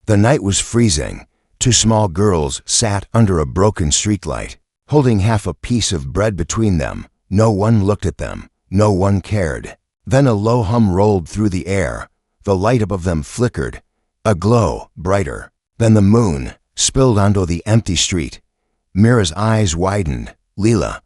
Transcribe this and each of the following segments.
The night was freezing. Two small girls sat under a broken streetlight, holding half a piece of bread between them. No one looked at them. No one cared. Then a low hum rolled through the air. The light above them flickered, a glow brighter than the moon, spilled onto the empty street. Mira's eyes widened. Leela,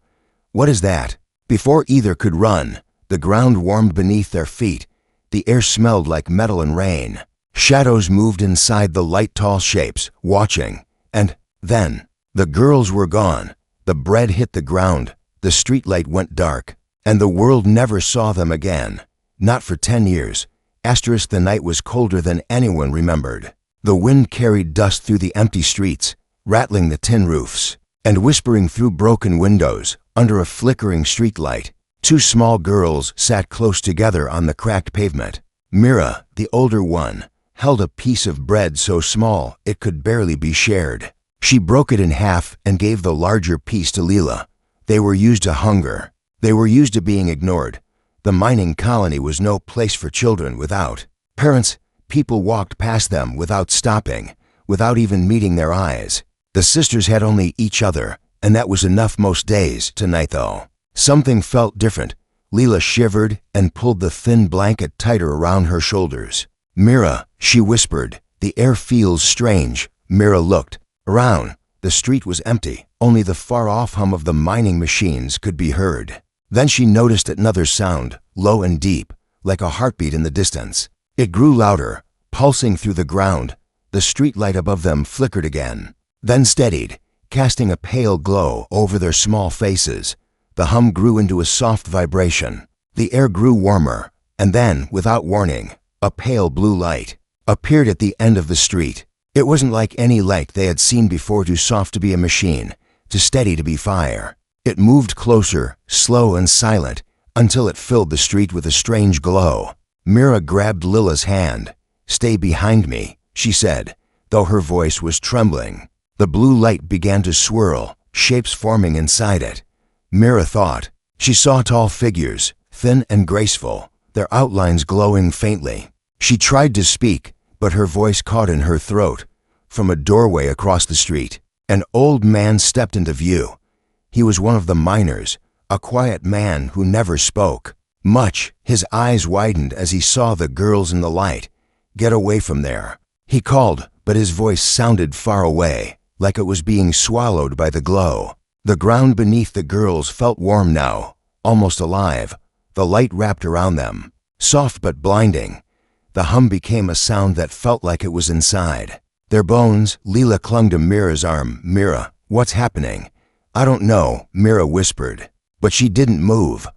what is that? Before either could run, the ground warmed beneath their feet. The air smelled like metal and rain. Shadows moved inside the light tall shapes, watching. And then, the girls were gone. The bread hit the ground. The streetlight went dark. And the world never saw them again. Not for 10 years. The night was colder than anyone remembered. The wind carried dust through the empty streets, rattling the tin roofs, and whispering through broken windows. Under a flickering streetlight, two small girls sat close together on the cracked pavement. Mira, the older one, held a piece of bread so small it could barely be shared. She broke it in half and gave the larger piece to Leela. They were used to hunger. They were used to being ignored. The mining colony was no place for children without parents. People walked past them without stopping, without even meeting their eyes. The sisters had only each other, and that was enough most days. Tonight, though, something felt different. Leela shivered and pulled the thin blanket tighter around her shoulders. Mira, she whispered, the air feels strange. Mira looked around. The street was empty. Only the far-off hum of the mining machines could be heard. Then she noticed another sound, low and deep, like a heartbeat in the distance. It grew louder, pulsing through the ground. The streetlight above them flickered again, then steadied, casting a pale glow over their small faces. The hum grew into a soft vibration. The air grew warmer, and then, without warning, a pale blue light appeared at the end of the street. It wasn't like any light they had seen before, too soft to be a machine, too steady to be fire. It moved closer, slow and silent, until it filled the street with a strange glow. Mira grabbed Lila's hand. "Stay behind me," she said, though her voice was trembling. The blue light began to swirl, shapes forming inside it. Mira thought. She saw tall figures, thin and graceful, their outlines glowing faintly. She tried to speak, but her voice caught in her throat. From a doorway across the street, an old man stepped into view. He was one of the miners, a quiet man who never spoke much. His eyes widened as he saw the girls in the light. "Get away from there," he called, but his voice sounded far away, like it was being swallowed by the glow. The ground beneath the girls felt warm now, almost alive. The light wrapped around them, soft but blinding. The hum became a sound that felt like it was inside their bones. Leela clung to Mira's arm. "Mira, what's happening?" "I don't know," Mira whispered, but she didn't move.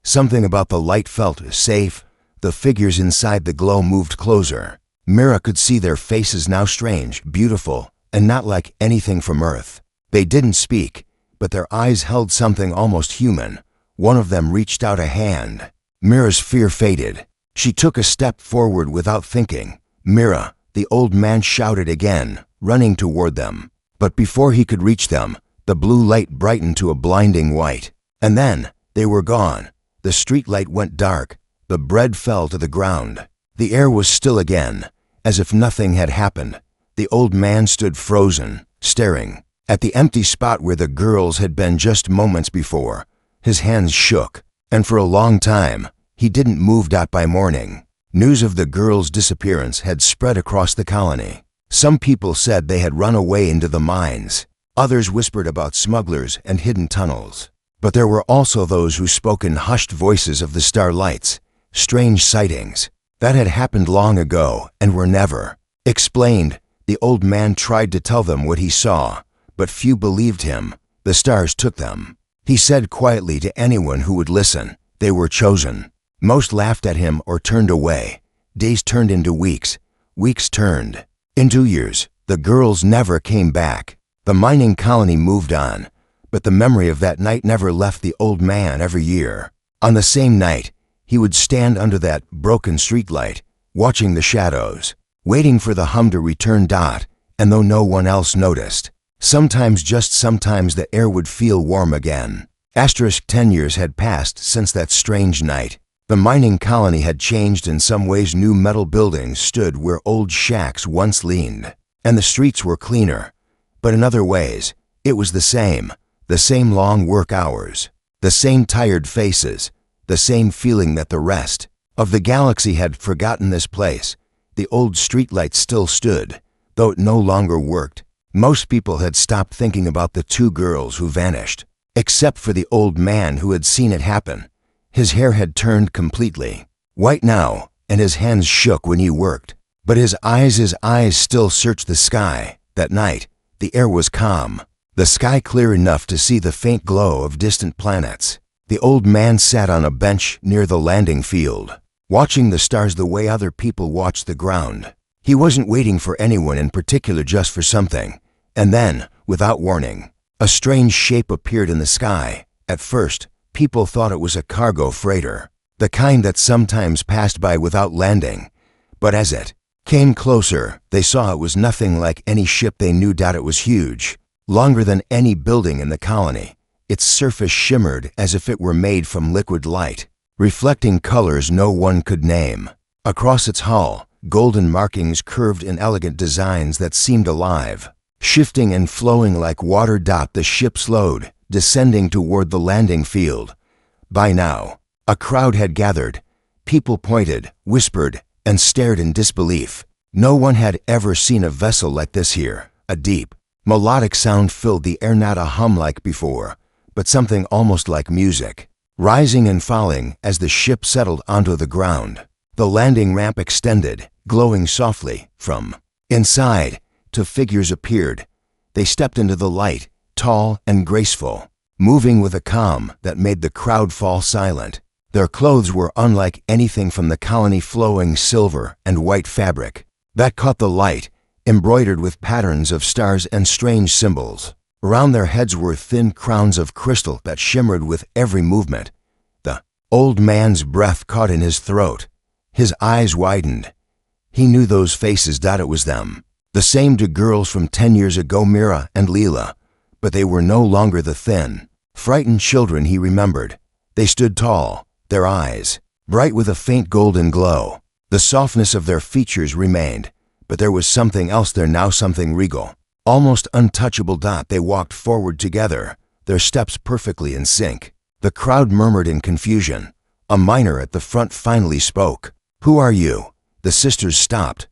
Something about the light felt safe. The figures inside the glow moved closer. Mira could see their faces now, strange, beautiful, and not like anything from Earth. They didn't speak, but their eyes held something almost human. One of them reached out a hand. Mira's fear faded. She took a step forward without thinking. "Mira," the old man shouted again, running toward them. But before he could reach them, the blue light brightened to a blinding white. And then they were gone. The streetlight went dark. The bread fell to the ground. The air was still again, as if nothing had happened. The old man stood frozen, staring at the empty spot where the girls had been just moments before. His hands shook, and for a long time, he didn't move. By morning, news of the girls' disappearance had spread across the colony. Some people said they had run away into the mines. Others whispered about smugglers and hidden tunnels. But there were also those who spoke in hushed voices of the starlights, strange sightings that had happened long ago and were never explained. The old man tried to tell them what he saw, but few believed him. The stars took them, he said quietly to anyone who would listen. They were chosen. Most laughed at him or turned away. Days turned into weeks. Weeks turned into years. The girls never came back. The mining colony moved on, but the memory of that night never left the old man. Every year, on the same night, he would stand under that broken streetlight, watching the shadows, waiting for the hum to return. And though no one else noticed, sometimes, just sometimes, the air would feel warm again. 10 years had passed since that strange night. The mining colony had changed in some ways. New metal buildings stood where old shacks once leaned, and the streets were cleaner. But in other ways, it was the same long work hours, the same tired faces, the same feeling that the rest of the galaxy had forgotten this place. The old streetlight still stood, though it no longer worked. Most people had stopped thinking about the two girls who vanished, except for the old man who had seen it happen. His hair had turned completely white now, and his hands shook when he worked. But his eyes still searched the sky. That night, the air was calm, the sky clear enough to see the faint glow of distant planets. The old man sat on a bench near the landing field, watching the stars the way other people watched the ground. He wasn't waiting for anyone in particular, just for something. And then, without warning, a strange shape appeared in the sky. At first, people thought it was a cargo freighter, the kind that sometimes passed by without landing. But as it came closer, they saw it was nothing like any ship they knew. It was huge, longer than any building in the colony. Its surface shimmered as if it were made from liquid light, reflecting colors no one could name. Across its hull, golden markings curved in elegant designs that seemed alive, shifting and flowing like water. The ship slowed, descending toward the landing field. By now, a crowd had gathered. People pointed, whispered, and stared in disbelief. No one had ever seen a vessel like this here. A deep, melodic sound filled the air, not a hum like before, but something almost like music, rising and falling as the ship settled onto the ground. The landing ramp extended, glowing softly. From inside, two figures appeared. They stepped into the light, tall and graceful, moving with a calm that made the crowd fall silent. Their clothes were unlike anything from the colony, flowing silver and white fabric that caught the light, embroidered with patterns of stars and strange symbols. Around their heads were thin crowns of crystal that shimmered with every movement. The old man's breath caught in his throat. His eyes widened. He knew those faces. It was them, the same two girls from 10 years ago, Mira and Leela. But they were no longer the thin, frightened children he remembered. They stood tall, their eyes bright with a faint golden glow. The softness of their features remained, but there was something else there now, something regal, almost untouchable. They walked forward together, their steps perfectly in sync. The crowd murmured in confusion. A miner at the front finally spoke. "Who are you?" The sisters stopped.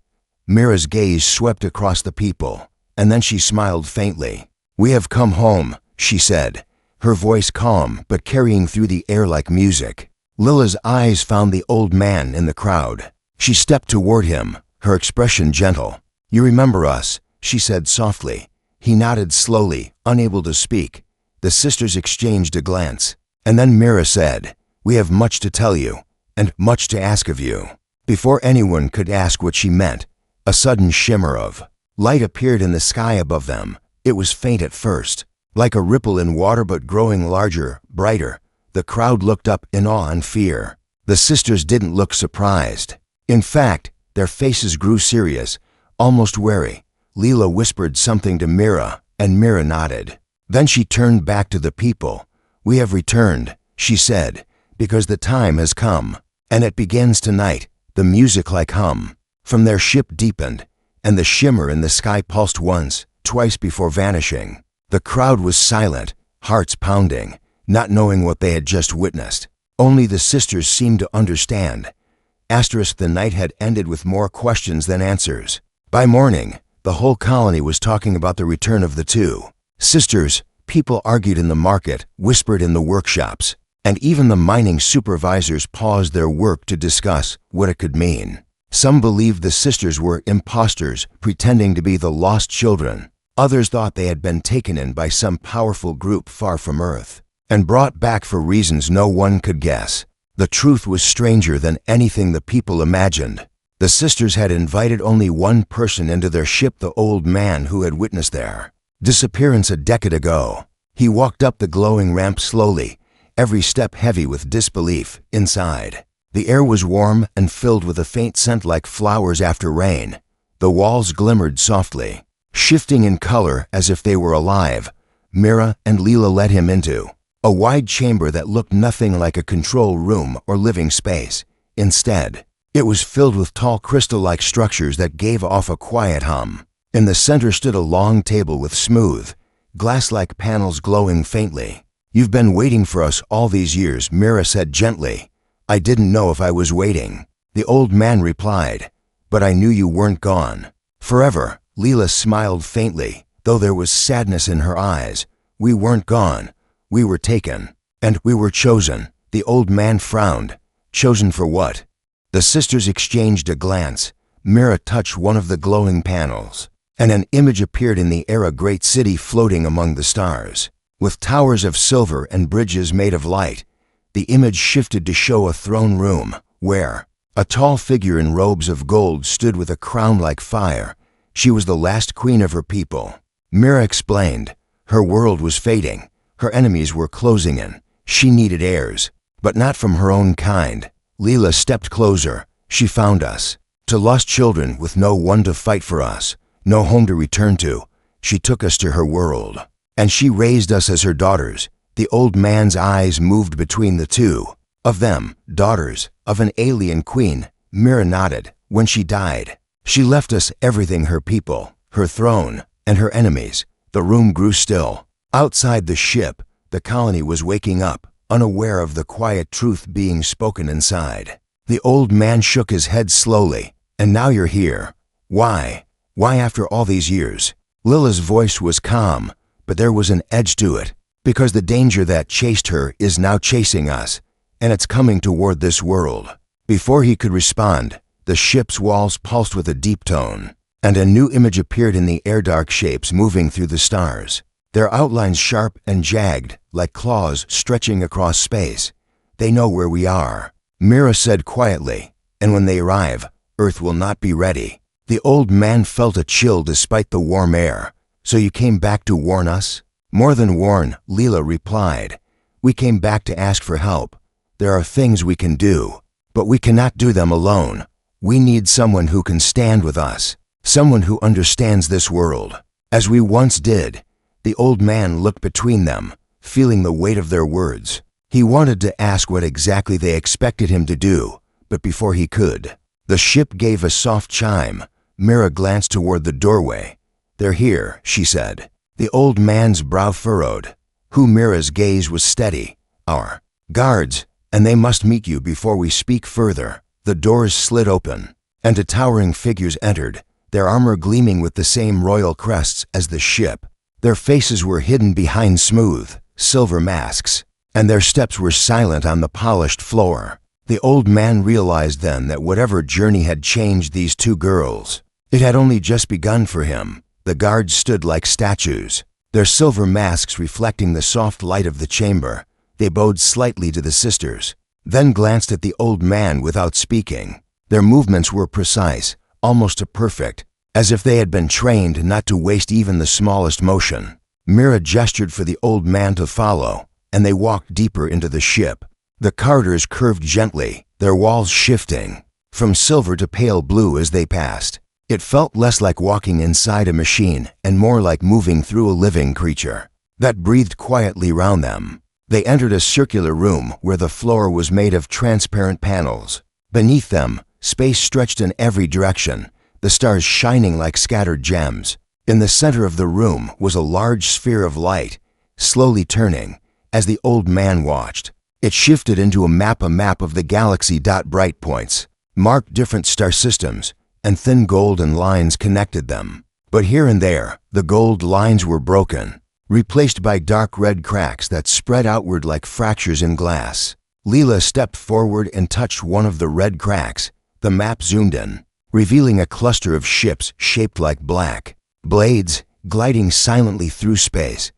Mira's gaze swept across the people, and then she smiled faintly. "We have come home," she said, her voice calm but carrying through the air like music. Lila's eyes found the old man in the crowd. She stepped toward him, her expression gentle. "You remember us," she said softly. He nodded slowly, unable to speak. The sisters exchanged a glance, and then Mira said, "We have much to tell you, and much to ask of you." Before anyone could ask what she meant, a sudden shimmer of light appeared in the sky above them. It was faint at first, like a ripple in water, but growing larger, brighter. The crowd looked up in awe and fear. The sisters didn't look surprised. In fact, their faces grew serious, almost wary. Leela whispered something to Mira, and Mira nodded. Then she turned back to the people. "We have returned," she said, "because the time has come, and it begins tonight." The music like hum from their ship deepened, and the shimmer in the sky pulsed once, twice before vanishing. The crowd was silent, hearts pounding, not knowing what they had just witnessed. Only the sisters seemed to understand. The night had ended with more questions than answers. By morning, the whole colony was talking about the return of the two sisters. People argued in the market, whispered in the workshops, and even the mining supervisors paused their work to discuss what it could mean. Some believed the sisters were imposters, pretending to be the lost children. Others thought they had been taken in by some powerful group far from Earth, and brought back for reasons no one could guess. The truth was stranger than anything the people imagined. The sisters had invited only one person into their ship, the old man who had witnessed their disappearance a decade ago. He walked up the glowing ramp slowly, every step heavy with disbelief. Inside, the air was warm and filled with a faint scent like flowers after rain. The walls glimmered softly, shifting in color as if they were alive. Mira and Leela led him into A wide chamber that looked nothing like a control room or living space. Instead, it was filled with tall crystal-like structures that gave off a quiet hum. In the center stood a long table with smooth, glass-like panels glowing faintly. "You've been waiting for us all these years," Mira said gently. "I didn't know if I was waiting," the old man replied, "but I knew you weren't gone forever." Leela smiled faintly, though there was sadness in her eyes. "We weren't gone. We were taken. And we were chosen." The old man frowned. "Chosen for what?" The sisters exchanged a glance. Mira touched one of the glowing panels, and an image appeared in the air, a great city floating among the stars. With towers of silver and bridges made of light, the image shifted to show a throne room, where a tall figure in robes of gold stood with a crown like fire. She was the last queen of her people. Mira explained. Her world was fading. Her enemies were closing in. She needed heirs, but not from her own kind. Leela stepped closer. "She found us. To lost children with no one to fight for us, no home to return to. She took us to her world. And she raised us as her daughters." The old man's eyes moved between the two of them. "Daughters of an alien queen." Mira nodded. "When she died, she left us everything, her people, her throne, and her enemies." The room grew still. Outside the ship, the colony was waking up, unaware of the quiet truth being spoken inside. The old man shook his head slowly. "And now you're here. Why? Why after all these years?" Lila's voice was calm, but there was an edge to it. "Because the danger that chased her is now chasing us, and it's coming toward this world." Before he could respond, the ship's walls pulsed with a deep tone, and a new image appeared in the air, dark shapes moving through the stars, their outlines sharp and jagged, like claws stretching across space. "They know where we are," Mira said quietly, "and when they arrive, Earth will not be ready." The old man felt a chill despite the warm air. "So you came back to warn us?" "More than warn," Leela replied. "We came back to ask for help. There are things we can do, but we cannot do them alone. We need someone who can stand with us, someone who understands this world, as we once did." The old man looked between them, feeling the weight of their words. He wanted to ask what exactly they expected him to do, but before he could, the ship gave a soft chime. Mira glanced toward the doorway. "They're here," she said. The old man's brow furrowed. Mira's gaze was steady. "Our guards, and they must meet you before we speak further." The doors slid open, and two towering figures entered, their armor gleaming with the same royal crests as the ship. Their faces were hidden behind smooth, silver masks, and their steps were silent on the polished floor. The old man realized then that whatever journey had changed these two girls, it had only just begun for him. The guards stood like statues, their silver masks reflecting the soft light of the chamber. They bowed slightly to the sisters, then glanced at the old man without speaking. Their movements were precise, almost perfect, as if they had been trained not to waste even the smallest motion. Mira gestured for the old man to follow, and they walked deeper into the ship. The corridors curved gently, their walls shifting from silver to pale blue as they passed. It felt less like walking inside a machine and more like moving through a living creature that breathed quietly round them. They entered a circular room where the floor was made of transparent panels. Beneath them, space stretched in every direction, the stars shining like scattered gems. In the center of the room was a large sphere of light, slowly turning as the old man watched. It shifted into a map of the galaxy. Bright points marked different star systems, and thin golden lines connected them. But here and there, the gold lines were broken, replaced by dark red cracks that spread outward like fractures in glass. Leela stepped forward and touched one of the red cracks. The map zoomed in, revealing a cluster of ships shaped like black blades, gliding silently through space.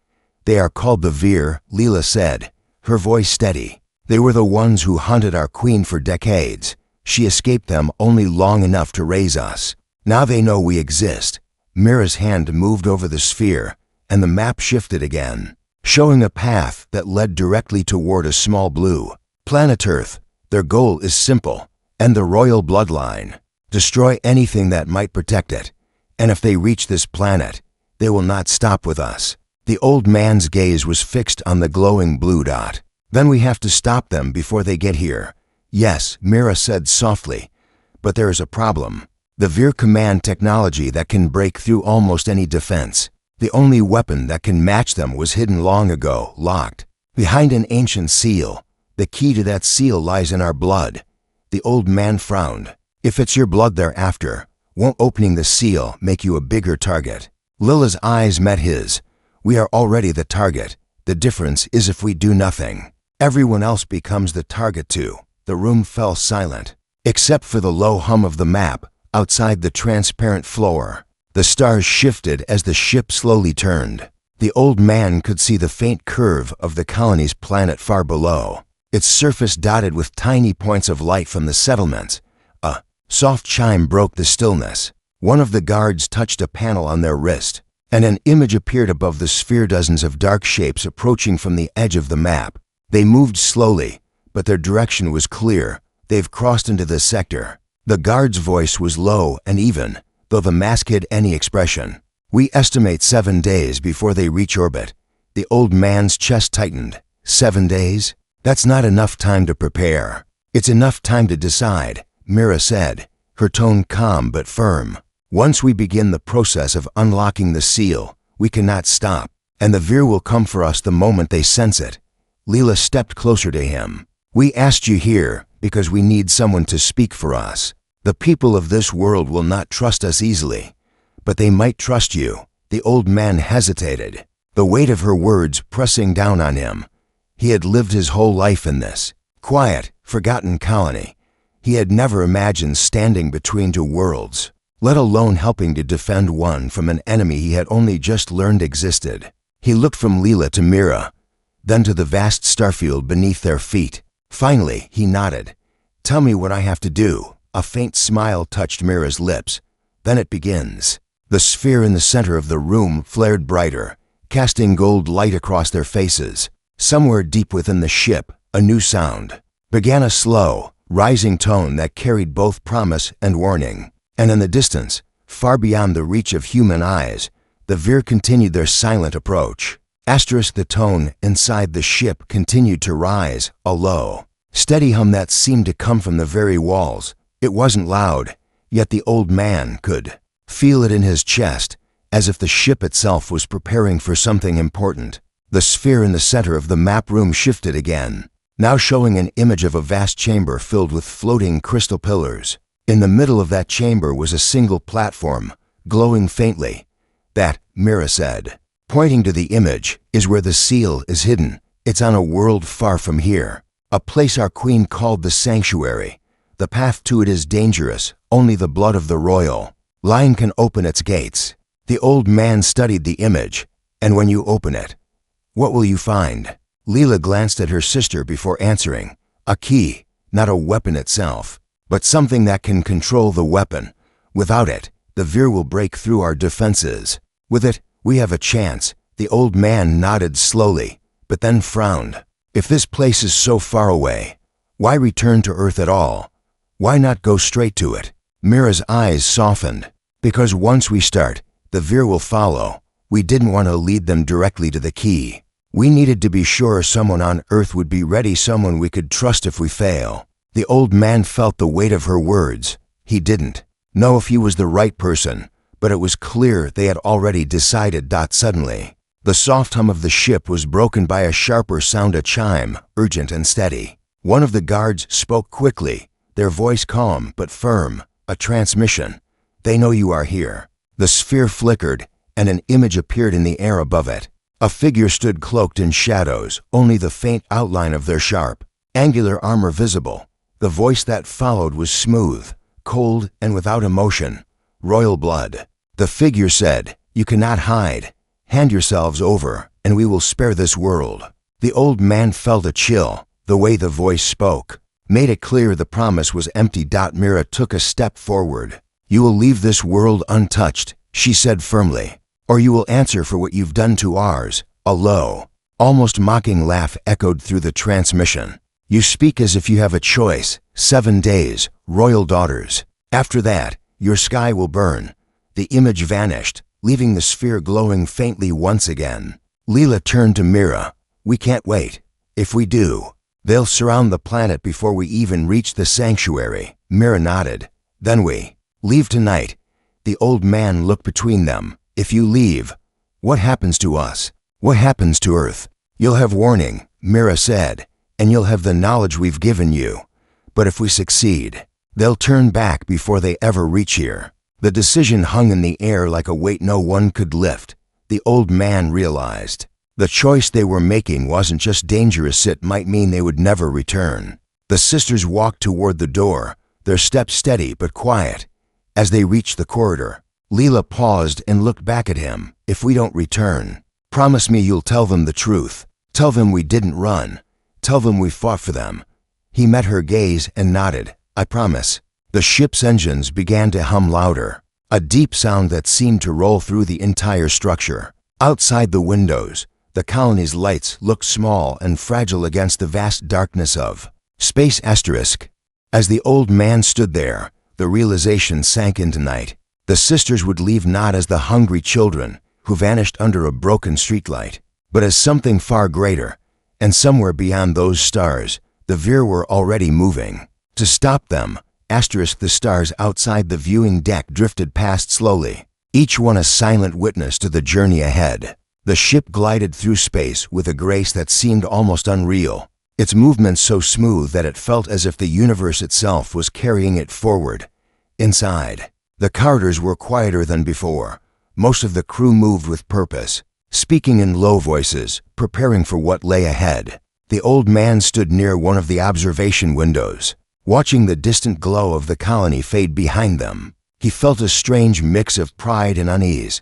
"They are called the Veer," Leela said, her voice steady. "They were the ones who hunted our queen for decades. She escaped them only long enough to raise us. Now they know we exist." Mira's hand moved over the sphere, and the map shifted again, showing a path that led directly toward a small blue planet Earth. Their goal is simple, and the royal bloodline. Destroy anything that might protect it. And if they reach this planet, they will not stop with us. The old man's gaze was fixed on the glowing blue dot. Then we have to stop them before they get here. Yes, Mira said softly, but there is a problem. The Veer command technology that can break through almost any defense. The only weapon that can match them was hidden long ago, locked behind an ancient seal. The key to that seal lies in our blood. The old man frowned. If it's your blood they're after, won't opening the seal make you a bigger target? Lila's eyes met his. We are already the target. The difference is if we do nothing, everyone else becomes the target too. The room fell silent, except for the low hum of the map outside the transparent floor. The stars shifted as the ship slowly turned. The old man could see the faint curve of the colony's planet far below, its surface dotted with tiny points of light from the settlements. A soft chime broke the stillness. One of the guards touched a panel on their wrist, and an image appeared above the sphere. Dozens of dark shapes approaching from the edge of the map. They moved slowly, but their direction was clear. They've crossed into the sector. The guard's voice was low and even, though the mask hid any expression. We estimate 7 days before they reach orbit. The old man's chest tightened. 7 days? That's not enough time to prepare. It's enough time to decide, Mira said, her tone calm but firm. Once we begin the process of unlocking the seal, we cannot stop, and the Veer will come for us the moment they sense it. Leela stepped closer to him. We asked you here because we need someone to speak for us. The people of this world will not trust us easily, but they might trust you. The old man hesitated, the weight of her words pressing down on him. He had lived his whole life in this quiet, forgotten colony. He had never imagined standing between two worlds, let alone helping to defend one from an enemy he had only just learned existed. He looked from Leela to Mira, then to the vast starfield beneath their feet. Finally, he nodded. Tell me what I have to do. A faint smile touched Mira's lips. Then it begins. The sphere in the center of the room flared brighter, casting gold light across their faces. Somewhere deep within the ship, a new sound began, a slow, rising tone that carried both promise and warning. And in the distance, far beyond the reach of human eyes, the Veer continued their silent approach. The tone inside the ship continued to rise, a low, steady hum that seemed to come from the very walls. It wasn't loud, yet the old man could feel it in his chest, as if the ship itself was preparing for something important. The sphere in the center of the map room shifted again, now showing an image of a vast chamber filled with floating crystal pillars. In the middle of that chamber was a single platform, glowing faintly. That, Mira said, pointing to the image, is where the seal is hidden. It's on a world far from here, a place our queen called the sanctuary. The path to it is dangerous. Only the blood of the royal line can open its gates. The old man studied the image. And when you open it, what will you find? Leela glanced at her sister before answering. A key, not a weapon itself, but something that can control the weapon. Without it, the Veer will break through our defenses. With it, we have a chance. The old man nodded slowly, but then frowned. If this place is so far away, why return to Earth at all? Why not go straight to it? Mira's eyes softened. Because once we start, the Veer will follow. We didn't want to lead them directly to the key. We needed to be sure someone on Earth would be ready, someone we could trust if we fail. The old man felt the weight of her words. He didn't know if he was the right person, but it was clear they had already decided. Suddenly, the soft hum of the ship was broken by a sharper sound, a chime, urgent and steady. One of the guards spoke quickly, their voice calm but firm. A transmission. They know you are here. The sphere flickered, and an image appeared in the air above it. A figure stood cloaked in shadows, only the faint outline of their sharp, angular armor visible. The voice that followed was smooth, cold, and without emotion. Royal blood. The figure said, "You cannot hide. Hand yourselves over, and we will spare this world." The old man felt a chill. The way the voice spoke made it clear the promise was empty. Mira took a step forward. "You will leave this world untouched," she said firmly, "or you will answer for what you've done to ours." A low, almost mocking laugh echoed through the transmission. "You speak as if you have a choice. 7 days, royal daughters. After that, your sky will burn." The image vanished, leaving the sphere glowing faintly once again. Leela turned to Mira. We can't wait. If we do, they'll surround the planet before we even reach the sanctuary. Mira nodded. Then we leave tonight. The old man looked between them. If you leave, what happens to us? What happens to Earth? You'll have warning, Mira said, and you'll have the knowledge we've given you. But if we succeed, they'll turn back before they ever reach here. The decision hung in the air like a weight no one could lift. The old man realized the choice they were making wasn't just dangerous, it might mean they would never return. The sisters walked toward the door, their steps steady but quiet. As they reached the corridor, Leela paused and looked back at him. If we don't return, promise me you'll tell them the truth. Tell them we didn't run. Tell them we fought for them. He met her gaze and nodded. I promise. The ship's engines began to hum louder, a deep sound that seemed to roll through the entire structure. Outside the windows, the colony's lights looked small and fragile against the vast darkness of space. As the old man stood there, the realization sank into night. The sisters would leave not as the hungry children who vanished under a broken streetlight, but as something far greater, and somewhere beyond those stars, the Vir were already moving. To stop them, the stars outside the viewing deck drifted past slowly, each one a silent witness to the journey ahead. The ship glided through space with a grace that seemed almost unreal, its movements so smooth that it felt as if the universe itself was carrying it forward. Inside, the corridors were quieter than before. Most of the crew moved with purpose, speaking in low voices, preparing for what lay ahead. The old man stood near one of the observation windows, watching the distant glow of the colony fade behind them. He felt a strange mix of pride and unease.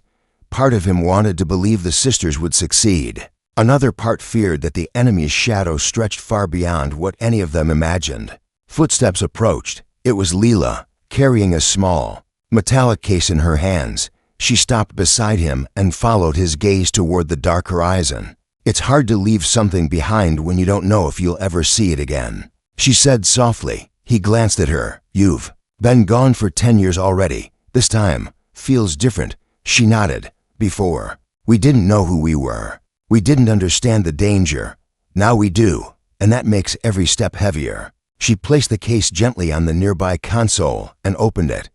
Part of him wanted to believe the sisters would succeed. Another part feared that the enemy's shadow stretched far beyond what any of them imagined. Footsteps approached. It was Leela, carrying a small, metallic case in her hands. She stopped beside him and followed his gaze toward the dark horizon. It's hard to leave something behind when you don't know if you'll ever see it again, she said softly. He glanced at her. You've been gone for 10 years already. This time feels different, she nodded. Before, we didn't know who we were. We didn't understand the danger. Now we do, and that makes every step heavier. She placed the case gently on the nearby console and opened it.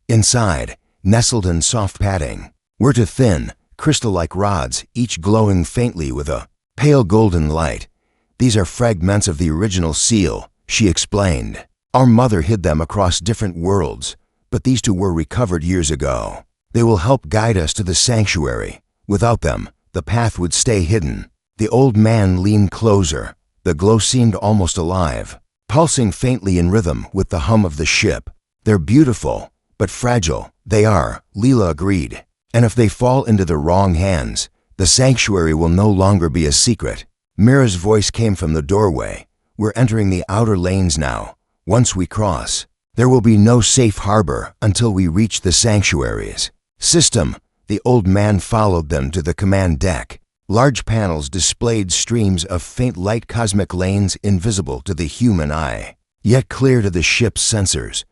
Inside, nestled in soft padding, were two thin, crystal-like rods, each glowing faintly with a pale golden light. These are fragments of the original seal, she explained. Our mother hid them across different worlds, but these two were recovered years ago. They will help guide us to the sanctuary. Without them, the path would stay hidden. The old man leaned closer. The glow seemed almost alive, pulsing faintly in rhythm with the hum of the ship. They're beautiful, but fragile. They are, Leela agreed. And if they fall into the wrong hands, the sanctuary will no longer be a secret. Mira's voice came from the doorway. We're entering the outer lanes now. Once we cross, there will be no safe harbor until we reach the sanctuaries. System. The old man followed them to the command deck. Large panels displayed streams of faint light, cosmic lanes invisible to the human eye, yet clear to the ship's sensors.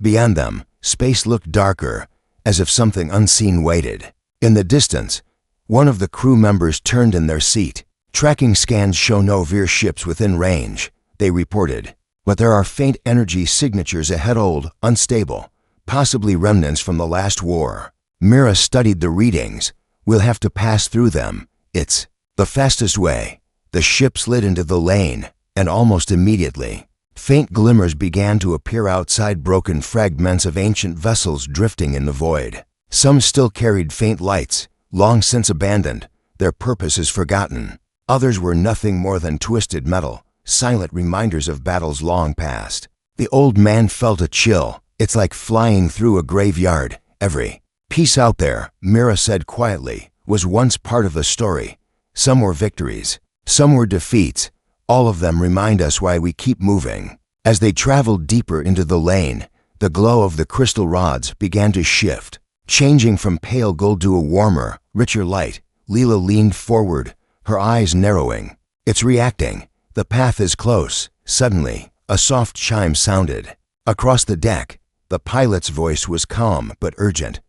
Beyond them, space looked darker, as if something unseen waited. In the distance, one of the crew members turned in their seat. Tracking scans show no Vir ships within range, they reported. But there are faint energy signatures ahead, old, unstable, possibly remnants from the last war. Mira studied the readings. We'll have to pass through them. It's the fastest way. The ship slid into the lane, and almost immediately, faint glimmers began to appear outside, broken fragments of ancient vessels drifting in the void. Some still carried faint lights, long since abandoned, their purposes forgotten. Others were nothing more than twisted metal, silent reminders of battles long past. The old man felt a chill. It's like flying through a graveyard. Every piece out there, Mira said quietly, was once part of the story. Some were victories, some were defeats. All of them remind us why we keep moving. As they traveled deeper into the lane, the glow of the crystal rods began to shift, changing from pale gold to a warmer, richer light. Leela leaned forward, her eyes narrowing. It's reacting. The path is close. Suddenly, a soft chime sounded. Across the deck, the pilot's voice was calm but urgent.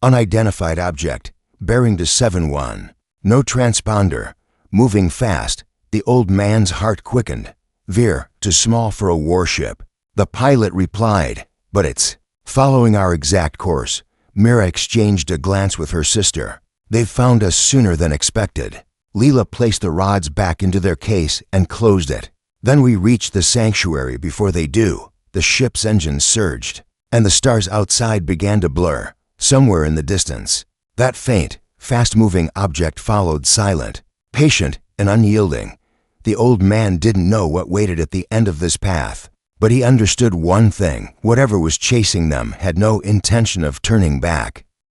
Unidentified object, bearing to 7-1. No transponder. Moving fast, the old man's heart quickened. Veer, too small for a warship. The pilot replied, but it's following our exact course. Mira exchanged a glance with her sister. They've found us sooner than expected. Leela placed the rods back into their case and closed it. Then we reached the sanctuary before they do. The ship's engines surged, and the stars outside began to blur, somewhere in the distance. That faint, fast-moving object followed, silent, patient, and unyielding. The old man didn't know what waited at the end of this path, but he understood one thing: whatever was chasing them had no intention of turning back.